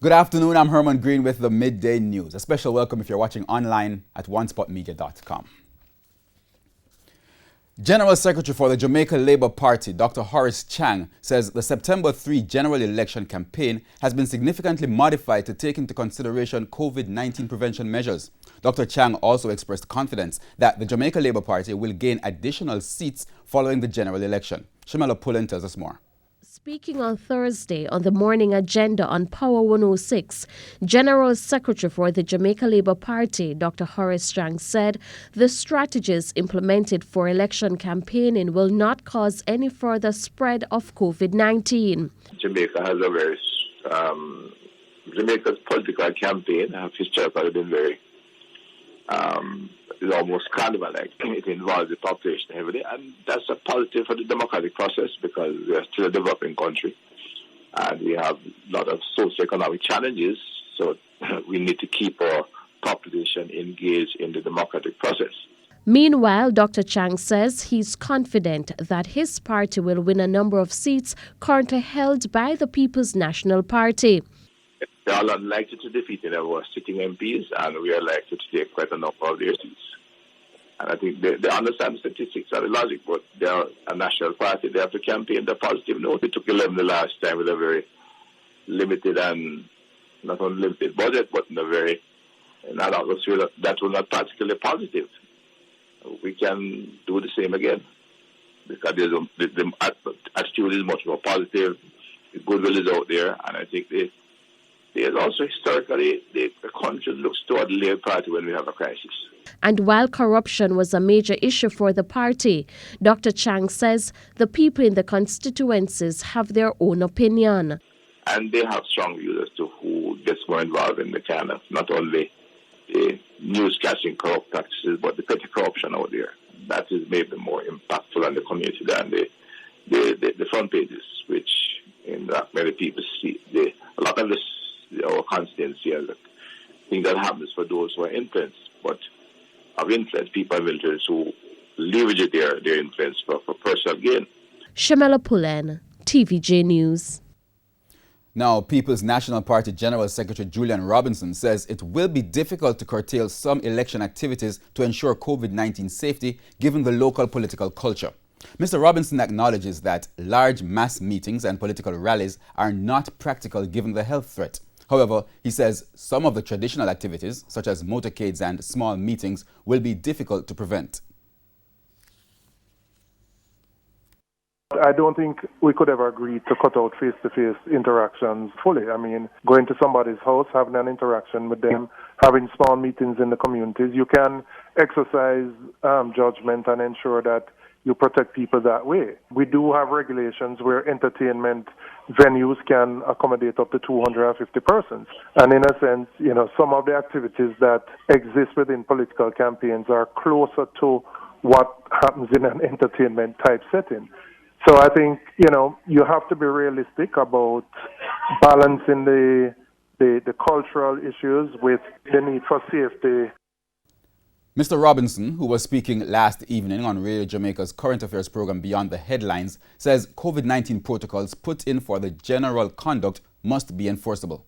Good afternoon, I'm Herman Green with the Midday News. A special welcome if you're watching online at onespotmedia.com. General Secretary for the Jamaica Labour Party, Dr. Horace Chang, says the September 3 general election campaign has been significantly modified to take into consideration COVID-19 prevention measures. Dr. Chang also expressed confidence that the Jamaica Labour Party will gain additional seats following the general election. Shamela Pullen tells us more. Speaking on Thursday on the morning agenda on Power 106, General Secretary for the Jamaica Labour Party, Dr. Horace Chang, said the strategies implemented for election campaigning will not cause any further spread of COVID-19. Jamaica has a very, Jamaica's political campaign have historically been very, it's almost carnival-like. It involves the population heavily, and that's a positive for the democratic process because we are still a developing country and we have a lot of socioeconomic challenges, so we need to keep our population engaged in the democratic process. Meanwhile, Dr. Chang says he's confident that his party will win a number of seats currently held by the People's National Party. They are unlikely to defeat any of our sitting MPs, and we are likely to take quite a number of their seats. And I think they understand the statistics and the logic, but they are a national party. They have to campaign the positive note. They took 11 the last time with a very limited and not only limited budget, but in a very, in an atmosphere that was not particularly positive. We can do the same again because the attitude is much more positive. The goodwill is out there, and I think there's also historically the country looks toward the Labour Party when we have a crisis. And while corruption was a major issue for the party, Dr. Chang says the people in the constituencies have their own opinion. And they have strong views as to who gets more involved in the kind of not only the news-catching corrupt practices, but the petty corruption out there. That is maybe more impactful on the community than the front pages, which in that many people see. A lot of our constituency as a thing that happens for those who are influenced, but of influence, people have influence who leverage their influence for personal gain. Shamela Pullen, TVJ News. Now, People's National Party General Secretary Julian Robinson says it will be difficult to curtail some election activities to ensure COVID-19 safety given the local political culture. Mr. Robinson acknowledges that large mass meetings and political rallies are not practical given the health threat. However, he says some of the traditional activities, such as motorcades and small meetings, will be difficult to prevent. I don't think we could ever agree to cut out face-to-face interactions fully. I mean, going to somebody's house, having an interaction with them, having small meetings in the communities, you can exercise judgment and ensure that you protect people that way. We do have regulations where entertainment venues can accommodate up to 250 persons. And in a sense, some of the activities that exist within political campaigns are closer to what happens in an entertainment type setting. So I think, you have to be realistic about balancing the cultural issues with the need for safety. Mr. Robinson, who was speaking last evening on Radio Jamaica's current affairs program Beyond the Headlines, says COVID-19 protocols put in for the general conduct must be enforceable.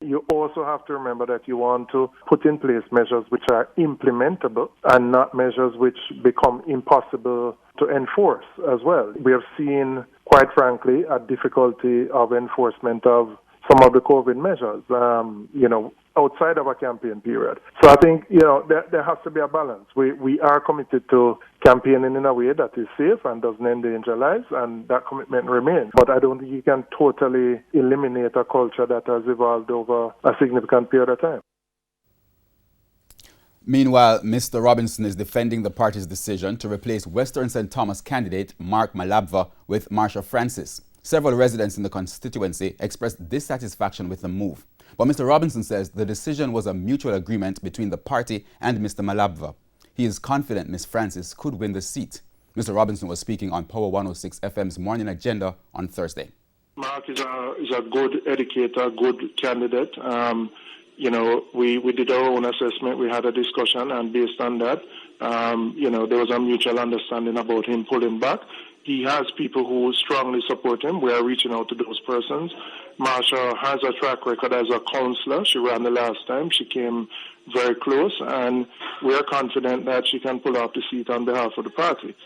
You also have to remember that you want to put in place measures which are implementable and not measures which become impossible to enforce as well. We have seen, quite frankly, a difficulty of enforcement of some of the COVID measures, outside of a campaign period. So I think, there has to be a balance. We are committed to campaigning in a way that is safe and doesn't endanger lives, and that commitment remains. But I don't think you can totally eliminate a culture that has evolved over a significant period of time. Meanwhile, Mr. Robinson is defending the party's decision to replace Western St. Thomas candidate Mark Malabva with Marsha Francis. Several residents in the constituency expressed dissatisfaction with the move. But Mr. Robinson says the decision was a mutual agreement between the party and Mr. Malabva. He is confident Ms. Francis could win the seat. Mr. Robinson was speaking on Power 106 FM's Morning Agenda on Thursday. Mark is a good educator, good candidate. We did our own assessment. We had a discussion, and based on that, there was a mutual understanding about him pulling back. He has people who strongly support him. We are reaching out to those persons. Marsha has a track record as a councillor. She ran the last time. She came very close, and we are confident that she can pull off the seat on behalf of the party.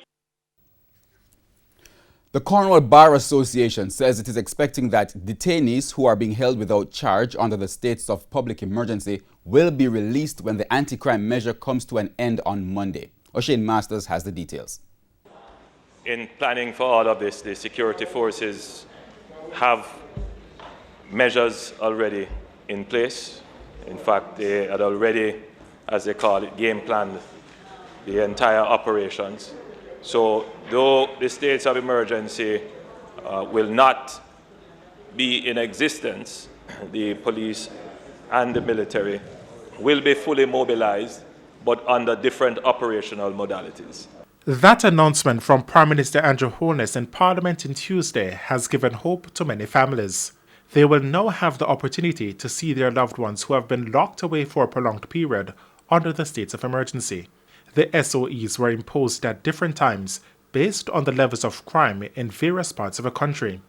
The Cornwall Bar Association says it is expecting that detainees who are being held without charge under the states of public emergency will be released when the anti-crime measure comes to an end on Monday. O'Shane Masters has the details. In planning for all of this, the security forces have measures already in place. In fact, they had already, as they call it, game planned the entire operations. So though the states of emergency will not be in existence, the police and the military will be fully mobilized, but under different operational modalities. That announcement from Prime Minister Andrew Holness in Parliament on Tuesday has given hope to many families. They will now have the opportunity to see their loved ones who have been locked away for a prolonged period under the states of emergency. The SOEs were imposed at different times based on the levels of crime in various parts of the country,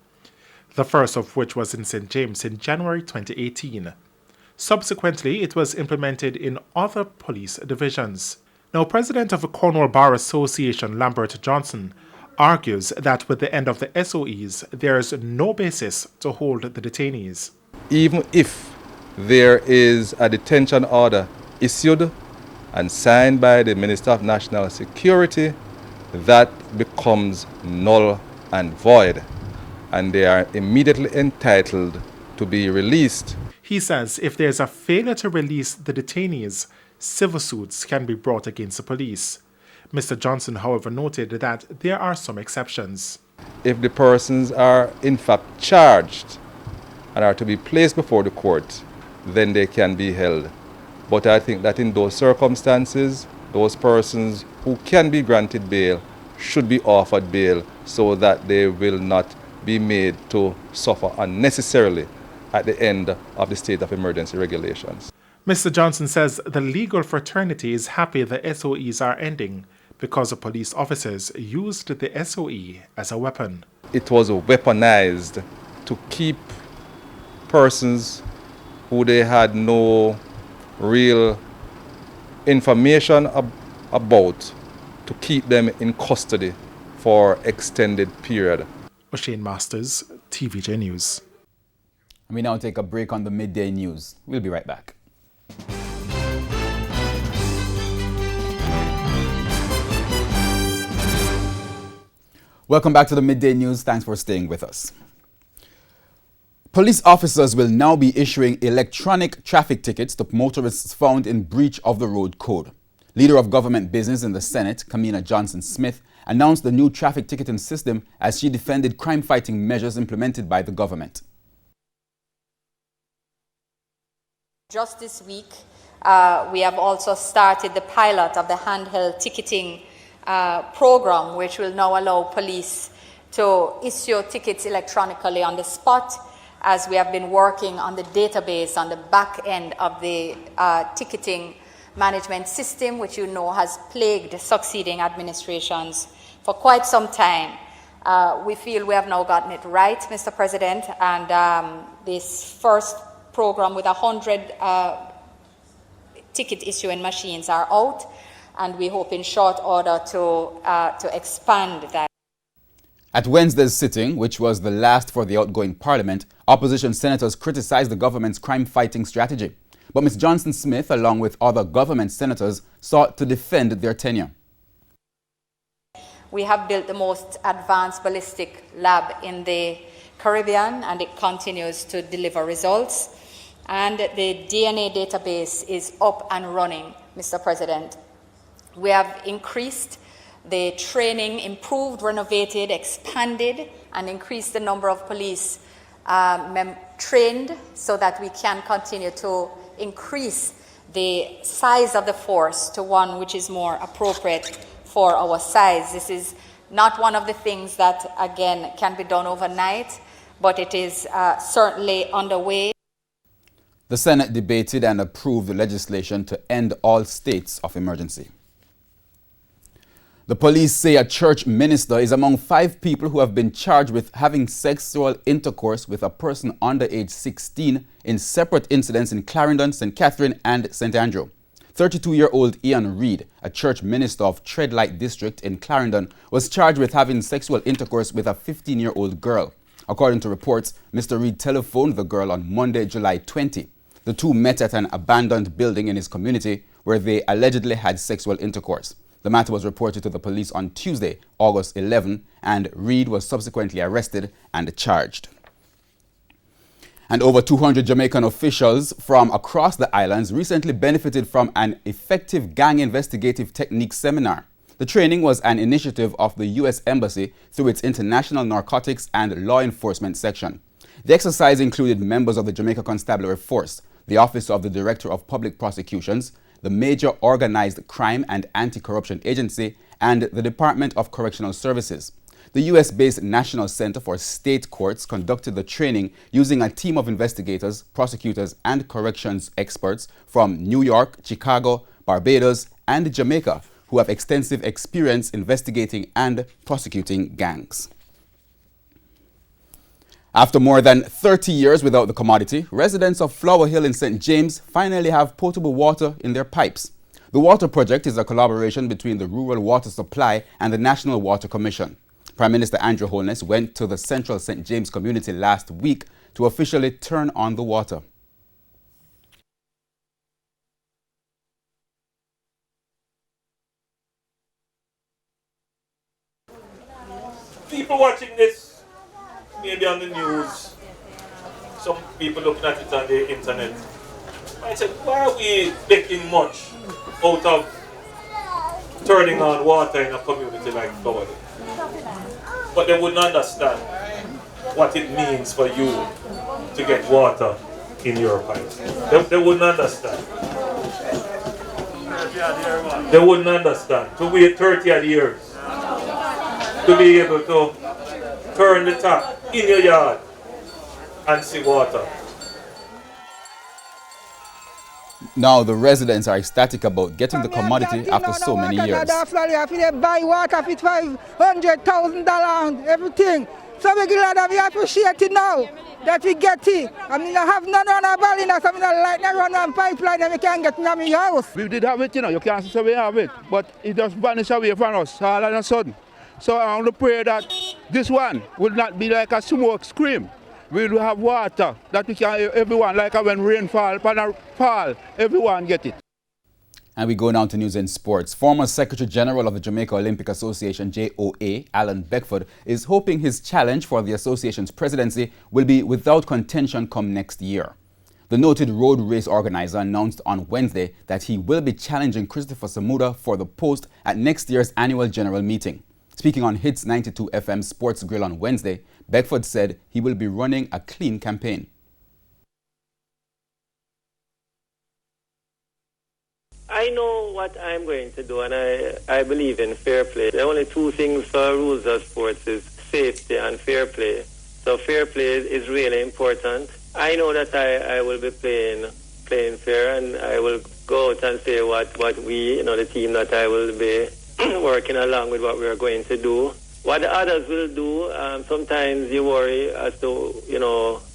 the first of which was in St. James in January 2018. Subsequently, it was implemented in other police divisions. Now, President of the Cornwall Bar Association, Lambert Johnson, argues that with the end of the SOEs, there is no basis to hold the detainees. Even if there is a detention order issued and signed by the Minister of National Security, that becomes null and void, and they are immediately entitled to be released. He says if there is a failure to release the detainees, civil suits can be brought against the police. Mr. Johnson, however, noted that there are some exceptions. If the persons are in fact charged and are to be placed before the court, then they can be held. But I think that in those circumstances, those persons who can be granted bail should be offered bail so that they will not be made to suffer unnecessarily at the end of the state of emergency regulations. Mr. Johnson says the legal fraternity is happy the SOEs are ending because the police officers used the SOE as a weapon. It was weaponized to keep persons who they had no real information about, to keep them in custody for extended period. O'Shane Masters, TVJ News. We now take a break on the midday news. We'll be right back. Welcome back to the midday news. Thanks for staying with us. Police officers will now be issuing electronic traffic tickets to motorists found in breach of the road code. Leader of government business in the Senate, Kamina Johnson-Smith, announced the new traffic ticketing system as she defended crime-fighting measures implemented by the government. Just this week, we have also started the pilot of the handheld ticketing program, which will now allow police to issue tickets electronically on the spot, as we have been working on the database on the back end of the ticketing management system, which you know has plagued succeeding administrations for quite some time. We feel we have now gotten it right, Mr. President, and this first program with 100 ticket issuing machines are out, and we hope in short order to expand that. At Wednesday's sitting, which was the last for the outgoing parliament, opposition senators criticized the government's crime-fighting strategy. But Ms. Johnson-Smith, along with other government senators, sought to defend their tenure. We have built the most advanced ballistic lab in the Caribbean, and it continues to deliver results. And the DNA database is up and running, Mr. President. We have increased the training, improved, renovated, expanded, and increased the number of police trained so that we can continue to increase the size of the force to one which is more appropriate for our size. This is not one of the things that, again, can be done overnight, but it is certainly underway. The Senate debated and approved the legislation to end all states of emergency. The police say a church minister is among 5 people who have been charged with having sexual intercourse with a person under age 16 in separate incidents in Clarendon, St. Catherine and St. Andrew. 32-year-old Ian Reid, a church minister of Treadlight District in Clarendon, was charged with having sexual intercourse with a 15-year-old girl. According to reports, Mr. Reid telephoned the girl on Monday, July 20. The two met at an abandoned building in his community where they allegedly had sexual intercourse. The matter was reported to the police on Tuesday, August 11, and Reid was subsequently arrested and charged. And over 200 Jamaican officials from across the islands recently benefited from an effective gang investigative techniques seminar. The training was an initiative of the U.S. Embassy through its International Narcotics and Law Enforcement section. The exercise included members of the Jamaica Constabulary Force, the Office of the Director of Public Prosecutions, the Major Organized Crime and Anti-Corruption Agency, and the Department of Correctional Services. The U.S.-based National Center for State Courts conducted the training using a team of investigators, prosecutors, and corrections experts from New York, Chicago, Barbados, and Jamaica who have extensive experience investigating and prosecuting gangs. After more than 30 years without the commodity, residents of Flower Hill in St. James finally have potable water in their pipes. The water project is a collaboration between the Rural Water Supply and the National Water Commission. Prime Minister Andrew Holness went to the central St. James community last week to officially turn on the water. People watching this, maybe on the news, some people looking at it on the internet, might say, why are we making much out of turning on water in a community like Flower Hill? But they wouldn't understand what it means for you to get water in your pipes. They wouldn't understand. They wouldn't understand. To wait 30 odd years to be able to turn the tap in your yard and see water. Now the residents are ecstatic about getting the commodity after so many years. They buy water for $500,000, everything. So we're glad we appreciate it now that we get it. I mean, I have none on our valley now, so I mean, like run one pipeline and we can get in our house. We did have it, you can't say we have it, but it just vanished away from us all of a sudden. So I want to pray that this one will not be like a smoke screen. We will have water that we can, everyone, like when rain fall, everyone get it. And we go now to news and sports. Former Secretary General of the Jamaica Olympic Association, JOA, Alan Beckford, is hoping his challenge for the association's presidency will be without contention come next year. The noted road race organizer announced on Wednesday that he will be challenging Christopher Samuda for the post at next year's annual general meeting. Speaking on Hits 92 FM Sports Grill on Wednesday, Beckford said he will be running a clean campaign. I know what I'm going to do, and I believe in fair play. There are only two things for rules of sports is safety and fair play. So fair play is really important. I know that I will be playing fair, and I will go out and say what we, the team that I will be working along with what we are going to do. What the others will do, sometimes you worry as to,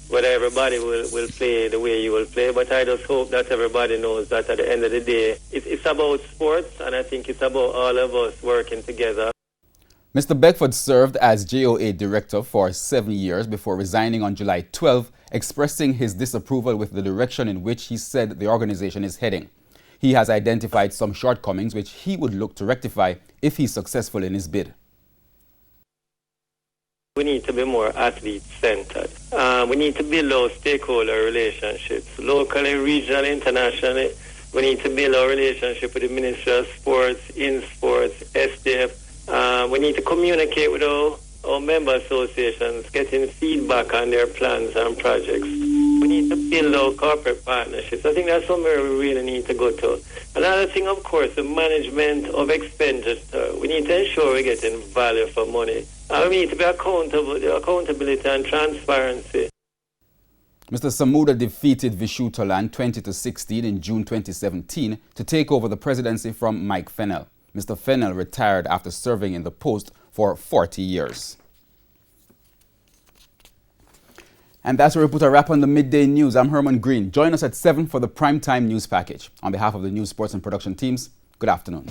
whether everybody will play the way you will play, but I just hope that everybody knows that at the end of the day, it's about sports, and I think it's about all of us working together. Mr. Beckford served as JOA director for 7 years before resigning on July 12, expressing his disapproval with the direction in which he said the organization is heading. He has identified some shortcomings which he would look to rectify if he's successful in his bid. We need to be more athlete-centered. We need to build our stakeholder relationships, locally, regionally, internationally. We need to build our relationship with the Ministry of Sports, in sports, SDF. We need to communicate with our member associations, getting feedback on their plans and projects. We need to build our corporate partnerships. I think that's somewhere we really need to go to. Another thing, of course, the management of expenditure. We need to ensure we're getting value for money. We need to be accountability and transparency. Mr. Samuda defeated Vishu Tolan 20-16 in June 2017 to take over the presidency from Mike Fennell. Mr. Fennell retired after serving in the post for 40 years. And that's where we put a wrap on the Midday News. I'm Herman Green. Join us at 7 for the primetime news package. On behalf of the news, sports and production teams, good afternoon.